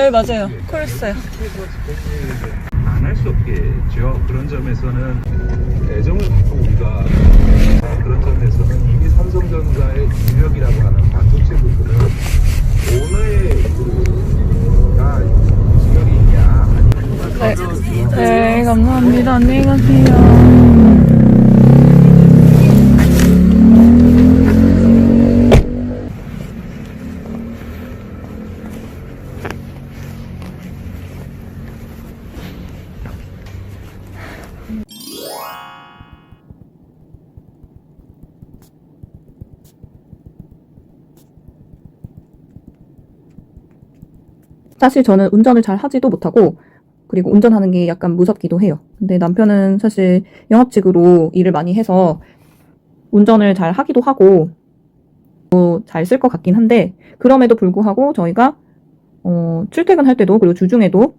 네, 맞아요. 콜했어요. 안 할 수 없겠죠. 그런 점에서는 애정을 갖고 우리가 그런 점에서는 이미 삼성전자의 유력이라고 하는 반도체 부분을 오너의 그가 지역이 있냐 아니면 네, 감사합니다. 안녕히 가세요. 사실 저는 운전을 잘 하지도 못하고 그리고 운전하는 게 약간 무섭기도 해요. 근데 남편은 사실 영업직으로 일을 많이 해서 운전을 잘 하기도 하고 잘 쓸 것 같긴 한데 그럼에도 불구하고 저희가 출퇴근할 때도 그리고 주중에도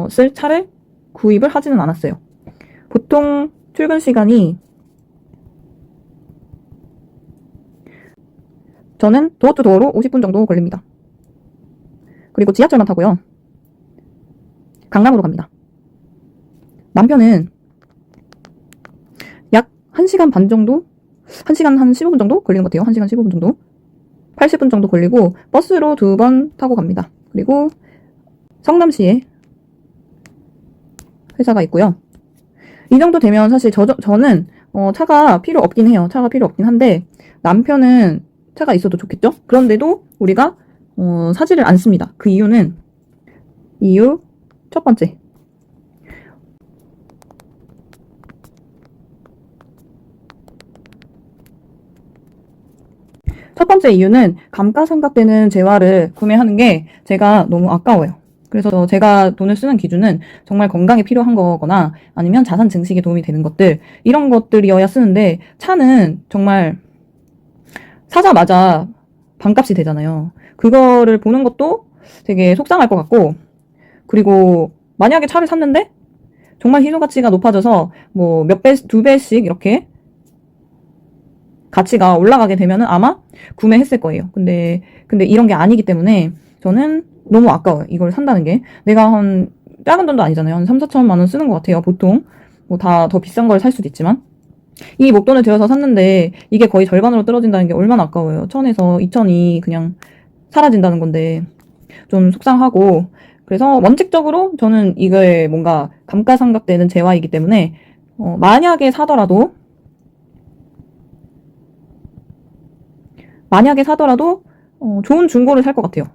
쓸 차를 구입을 하지는 않았어요. 보통 출근 시간이 저는 도어투도어로 50분 정도 걸립니다. 그리고 지하철만 타고요. 강남으로 갑니다. 남편은 약 1시간 반 정도? 1시간 한 15분 정도 걸리는 것 같아요. 1시간 15분 정도? 80분 정도 걸리고 버스로 2번 타고 갑니다. 그리고 성남시에 회사가 있고요. 이 정도 되면 사실 저는 차가 필요 없긴 해요. 차가 필요 없긴 한데 남편은 차가 있어도 좋겠죠? 그런데도 우리가 사지를 않습니다. 그 이유는 첫 번째. 첫 번째 이유는 감가상각되는 재화를 구매하는 게 제가 너무 아까워요. 그래서 제가 돈을 쓰는 기준은 정말 건강에 필요한 거거나 아니면 자산 증식에 도움이 되는 것들, 이런 것들이어야 쓰는데 차는 정말 사자마자 반값이 되잖아요. 그거를 보는 것도 되게 속상할 것 같고, 그리고 만약에 차를 샀는데 정말 희소 가치가 높아져서 뭐 몇 배, 2배씩 이렇게 가치가 올라가게 되면은 아마 구매했을 거예요. 근데 이런 게 아니기 때문에 저는 너무 아까워요. 이걸 산다는 게. 내가 한 작은 돈도 아니잖아요. 한 3, 4천만 원 쓰는 것 같아요. 보통. 뭐 다 더 비싼 걸 살 수도 있지만. 이 목돈을 들여서 샀는데 이게 거의 절반으로 떨어진다는 게 얼마나 아까워요. 1000에서 2000이 그냥 사라진다는 건데 좀 속상하고, 그래서 원칙적으로 저는 이거에 뭔가 감가상각되는 재화이기 때문에 만약에 사더라도 좋은 중고를 살 것 같아요.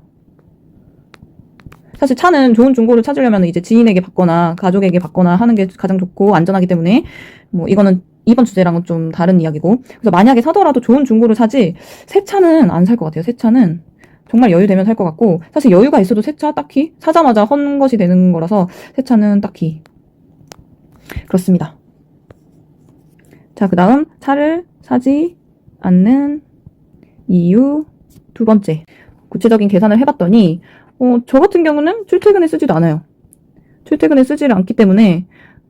사실 차는 좋은 중고를 찾으려면 이제 지인에게 받거나 가족에게 받거나 하는 게 가장 좋고 안전하기 때문에 뭐 이거는 이번 주제랑은 좀 다른 이야기고, 그래서 만약에 사더라도 좋은 중고를 사지 새 차는 안 살 것 같아요. 새 차는 정말 여유되면 살 것 같고, 사실 여유가 있어도 새 차 딱히 사자마자 헌 것이 되는 거라서 새 차는 딱히 그렇습니다. 자, 그 다음 차를 사지 않는 이유 두 번째. 구체적인 계산을 해봤더니 저 같은 경우는 출퇴근에 쓰지도 않아요. 출퇴근에 쓰지를 않기 때문에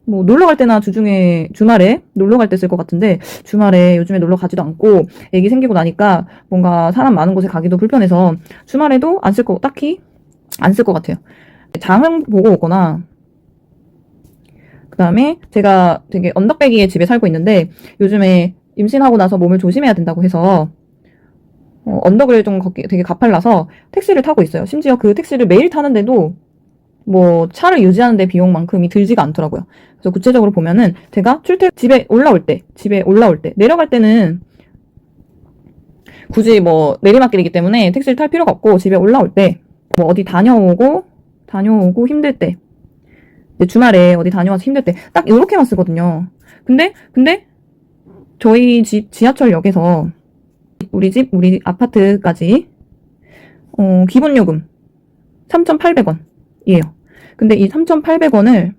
뭐 놀러 갈 때나 주말에 놀러 갈 때 쓸 것 같은데, 주말에 요즘에 놀러 가지도 않고 애기 생기고 나니까 뭔가 사람 많은 곳에 가기도 불편해서 주말에도 딱히 안 쓸 것 같아요. 장을 보고 오거나, 그 다음에 제가 되게 언덕배기의 집에 살고 있는데 요즘에 임신하고 나서 몸을 조심해야 된다고 해서 언덕을 좀 걷기 되게 가팔라서 택시를 타고 있어요. 심지어 그 택시를 매일 타는데도 뭐 차를 유지하는데 비용만큼이 들지가 않더라고요. 그래서 구체적으로 보면은 제가 집에 올라올 때 내려갈 때는 굳이 뭐 내리막길이기 때문에 택시를 탈 필요가 없고, 집에 올라올 때 뭐 어디 다녀오고 힘들 때, 이제 주말에 어디 다녀와서 힘들 때 딱 이렇게만 쓰거든요. 근데 저희 집 지하철역에서 우리 아파트까지 기본 요금 3,800원이에요. 근데 이 3,800원을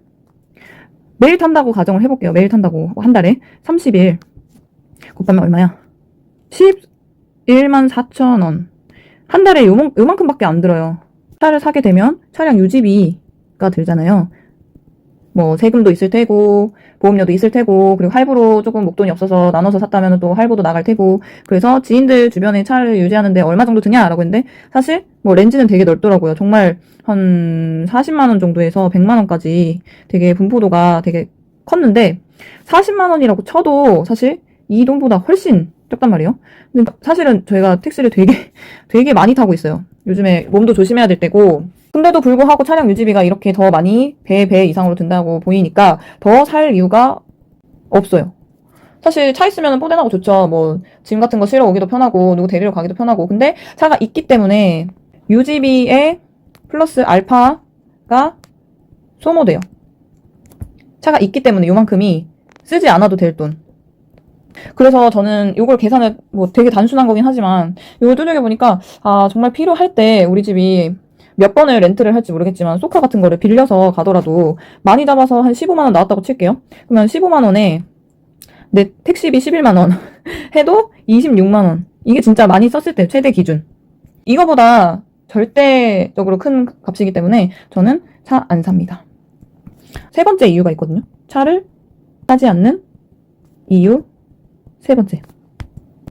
매일 탄다고 가정을 해볼게요. 매일 탄다고 한 달에 30일 곱하면 얼마야? 11만 4천원. 한 달에 요만큼밖에 안 들어요. 차를 사게 되면 차량 유지비가 들잖아요. 뭐 세금도 있을 테고 보험료도 있을 테고 그리고 할부로 조금 목돈이 없어서 나눠서 샀다면 또 할부도 나갈 테고 그래서 지인들 주변에 차를 유지하는데 얼마 정도 드냐라고 했는데 사실 뭐 렌즈는 되게 넓더라고요. 정말 한 40만 원 정도에서 100만 원까지 되게 분포도가 되게 컸는데 40만 원이라고 쳐도 사실 이 돈보다 훨씬 적단 말이에요. 근데 사실은 저희가 택시를 되게 많이 타고 있어요. 요즘에 몸도 조심해야 될 때고 근데도 불구하고 차량 유지비가 이렇게 더 많이 배 이상으로 든다고 보이니까 더 살 이유가 없어요. 사실 차 있으면 뽀대나고 좋죠. 뭐 짐 같은 거 실어 오기도 편하고 누구 데리러 가기도 편하고 근데 차가 있기 때문에 유지비에 플러스 알파가 소모돼요. 차가 있기 때문에 요만큼이 쓰지 않아도 될 돈. 그래서 저는 요걸 계산을 뭐 되게 단순한 거긴 하지만 요걸 두들겨보니까 아 정말 필요할 때 우리 집이 몇 번을 렌트를 할지 모르겠지만 소카 같은 거를 빌려서 가더라도 많이 잡아서 한 15만 원 나왔다고 칠게요. 그러면 15만 원에 내 택시비 11만 원 해도 26만 원. 이게 진짜 많이 썼을 때 최대 기준. 이거보다 절대적으로 큰 값이기 때문에 저는 차 안 삽니다. 세 번째 이유가 있거든요. 차를 사지 않는 이유 세 번째.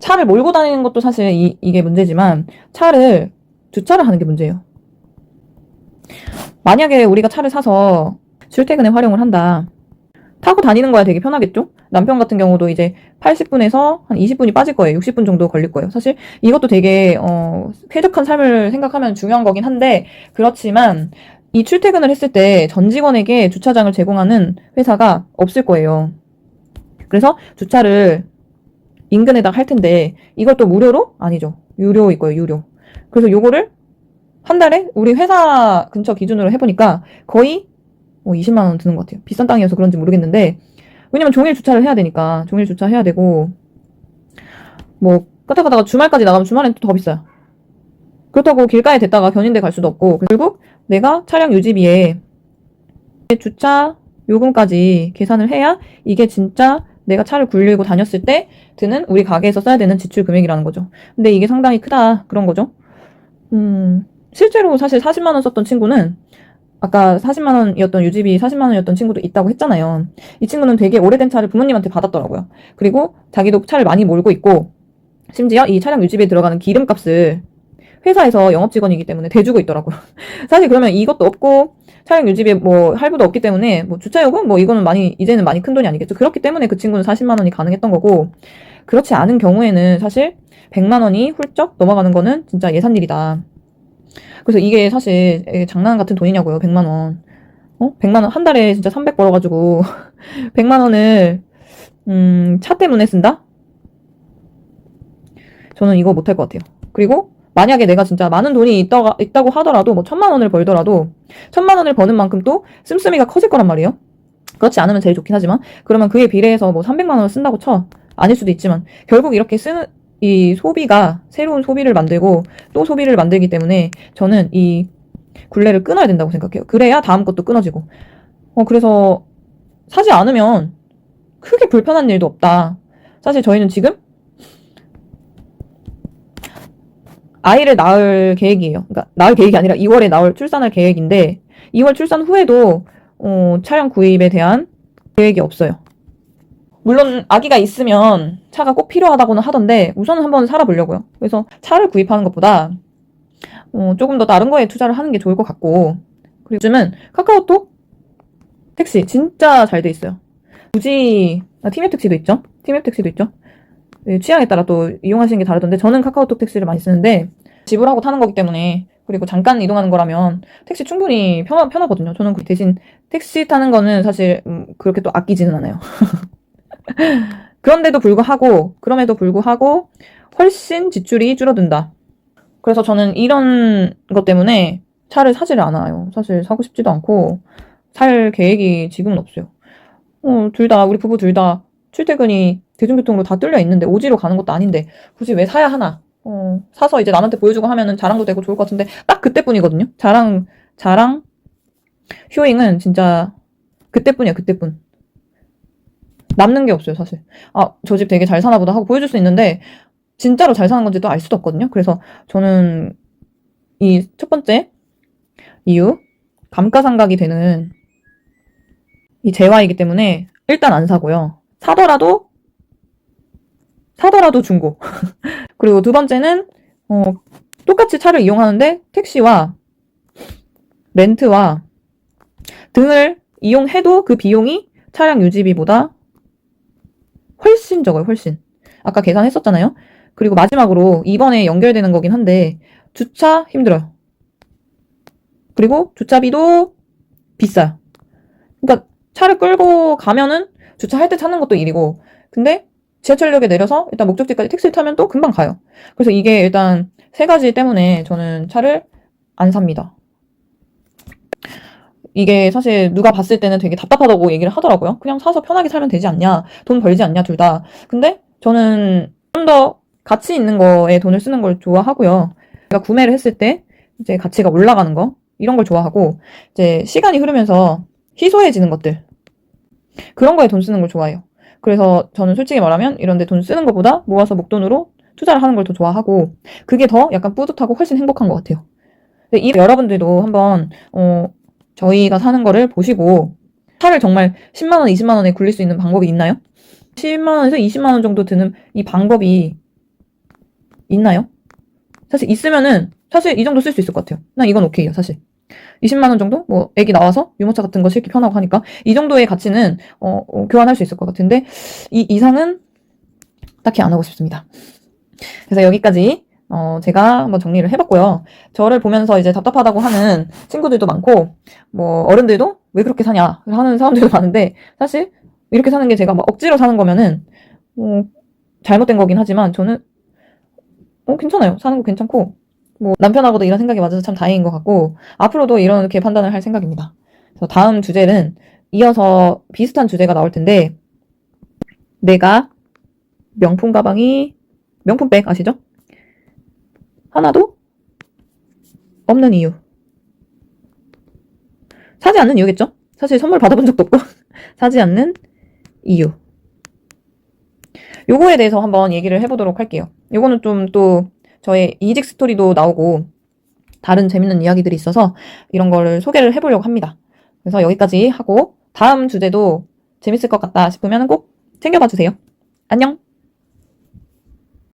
차를 몰고 다니는 것도 사실 이게 문제지만 차를 주차를 하는 게 문제예요. 만약에 우리가 차를 사서 출퇴근에 활용을 한다. 타고 다니는 거야 되게 편하겠죠? 남편 같은 경우도 이제 80분에서 한 20분이 빠질 거예요. 60분 정도 걸릴 거예요. 사실 이것도 되게 쾌적한 삶을 생각하면 중요한 거긴 한데 그렇지만 이 출퇴근을 했을 때 전 직원에게 주차장을 제공하는 회사가 없을 거예요. 그래서 주차를 인근에다 할 텐데 이것도 무료로? 아니죠. 유료일 거예요. 유료. 그래서 요거를 한 달에 우리 회사 근처 기준으로 해보니까 거의 20만 원 드는 것 같아요. 비싼 땅이어서 그런지 모르겠는데 왜냐면 종일 주차를 해야 되니까 종일 주차해야 되고 뭐 까딱하다가 주말까지 나가면 주말엔 또 더 비싸요. 그렇다고 길가에 댔다가 견인대 갈 수도 없고 결국 내가 차량 유지비에 주차 요금까지 계산을 해야 이게 진짜 내가 차를 굴리고 다녔을 때 드는 우리 가게에서 써야 되는 지출 금액이라는 거죠. 근데 이게 상당히 크다 그런 거죠. 실제로 사실 40만 원 썼던 친구는 아까 40만 원이었던 유지비 40만 원이었던 친구도 있다고 했잖아요. 이 친구는 되게 오래된 차를 부모님한테 받았더라고요. 그리고 자기도 차를 많이 몰고 있고 심지어 이 차량 유지비에 들어가는 기름값을 회사에서 영업직원이기 때문에 대주고 있더라고요. 사실 그러면 이것도 없고 차량 유지비에 뭐 할부도 없기 때문에 뭐 주차요금 뭐 이거는 이제는 많이 큰 돈이 아니겠죠. 그렇기 때문에 그 친구는 40만 원이 가능했던 거고 그렇지 않은 경우에는 사실 100만 원이 훌쩍 넘어가는 거는 진짜 예산일이다. 그래서 이게 사실 장난 같은 돈이냐고요. 100만 원. 100만 원 한 달에 진짜 300 벌어가지고 100만 원을 차 때문에 쓴다? 저는 이거 못할 것 같아요. 그리고 만약에 내가 진짜 많은 돈이 있다고 하더라도 뭐 1000만 원을 벌더라도 1000만 원을 버는 만큼 또 씀씀이가 커질 거란 말이에요. 그렇지 않으면 제일 좋긴 하지만 그러면 그에 비례해서 뭐 300만 원을 쓴다고 쳐. 아닐 수도 있지만 결국 이렇게 쓰는 이 소비가 새로운 소비를 만들고 또 소비를 만들기 때문에 저는 이 굴레를 끊어야 된다고 생각해요. 그래야 다음 것도 끊어지고. 그래서 사지 않으면 크게 불편한 일도 없다. 사실 저희는 지금 아이를 낳을 계획이에요. 그러니까 낳을 계획이 아니라 2월에 출산할 계획인데 2월 출산 후에도 차량 구입에 대한 계획이 없어요. 물론 아기가 있으면 차가 꼭 필요하다고는 하던데 우선은 한번 살아보려고요. 그래서 차를 구입하는 것보다 조금 더 다른 거에 투자를 하는 게 좋을 것 같고 그리고 요즘은 카카오톡 택시 진짜 잘 돼 있어요. 굳이 티맵 택시도 있죠. 티맵 택시도 있죠. 취향에 따라 또 이용하시는 게 다르던데 저는 카카오톡 택시를 많이 쓰는데 지불하고 타는 거기 때문에 그리고 잠깐 이동하는 거라면 택시 충분히 편하거든요. 저는 대신 택시 타는 거는 사실 그렇게 또 아끼지는 않아요. 그럼에도 불구하고 훨씬 지출이 줄어든다. 그래서 저는 이런 것 때문에 차를 사지를 않아요. 사실 사고 싶지도 않고 살 계획이 지금은 없어요. 우리 부부 둘 다 출퇴근이 대중교통으로 다 뚫려 있는데 오지로 가는 것도 아닌데 굳이 왜 사야 하나? 사서 이제 남한테 보여주고 하면은 자랑도 되고 좋을 것 같은데 딱 그때뿐이거든요. 자랑 쇼잉은 진짜 그때뿐이야. 그때뿐. 남는 게 없어요, 사실. 저 집 되게 잘 사나 보다 하고 보여줄 수 있는데 진짜로 잘 사는 건지 또 알 수도 없거든요. 그래서 저는 이 첫 번째 이유 감가상각이 되는 이 재화이기 때문에 일단 안 사고요. 사더라도 중고. 그리고 두 번째는 똑같이 차를 이용하는데 택시와 렌트와 등을 이용해도 그 비용이 차량 유지비보다 훨씬 적어요, 훨씬. 아까 계산했었잖아요. 그리고 마지막으로 이번에 연결되는 거긴 한데 주차 힘들어요. 그리고 주차비도 비싸요. 그러니까 차를 끌고 가면은 주차할 때 찾는 것도 일이고, 근데 지하철역에 내려서 일단 목적지까지 택시를 타면 또 금방 가요. 그래서 이게 일단 세 가지 때문에 저는 차를 안 삽니다. 이게 사실 누가 봤을 때는 되게 답답하다고 얘기를 하더라고요. 그냥 사서 편하게 살면 되지 않냐, 돈 벌지 않냐, 둘 다. 근데 저는 좀 더 가치 있는 거에 돈을 쓰는 걸 좋아하고요. 제가 구매를 했을 때 이제 가치가 올라가는 거, 이런 걸 좋아하고, 이제 시간이 흐르면서 희소해지는 것들, 그런 거에 돈 쓰는 걸 좋아해요. 그래서 저는 솔직히 말하면 이런 데 돈 쓰는 것보다 모아서 목돈으로 투자를 하는 걸 더 좋아하고, 그게 더 약간 뿌듯하고 훨씬 행복한 것 같아요. 근데 여러분들도 한번 저희가 사는 거를 보시고 차를 정말 10만 원, 20만 원에 굴릴 수 있는 방법이 있나요? 10만 원에서 20만 원 정도 드는 이 방법이 있나요? 사실 있으면은 사실 이 정도 쓸 수 있을 것 같아요. 난 이건 오케이요, 사실. 20만 원 정도? 뭐 애기 나와서 유모차 같은 거 싣기 편하고 하니까 이 정도의 가치는 교환할 수 있을 것 같은데 이 이상은 딱히 안 하고 싶습니다. 그래서 여기까지 제가 한번 정리를 해봤고요. 저를 보면서 이제 답답하다고 하는 친구들도 많고, 뭐, 어른들도 왜 그렇게 사냐 하는 사람들도 많은데, 사실, 이렇게 사는 게 제가 막 억지로 사는 거면은, 잘못된 거긴 하지만, 저는, 괜찮아요. 사는 거 괜찮고, 뭐, 남편하고도 이런 생각이 맞아서 참 다행인 것 같고, 앞으로도 이렇게 판단을 할 생각입니다. 그래서 다음 주제는 이어서 비슷한 주제가 나올 텐데, 내가 명품 가방이, 명품백 아시죠? 하나도 없는 이유. 사지 않는 이유겠죠? 사실 선물 받아본 적도 없고 사지 않는 이유. 요거에 대해서 한번 얘기를 해보도록 할게요. 요거는 좀 또 저의 이직 스토리도 나오고 다른 재밌는 이야기들이 있어서 이런 거를 소개를 해보려고 합니다. 그래서 여기까지 하고 다음 주제도 재밌을 것 같다 싶으면 꼭 챙겨봐 주세요. 안녕!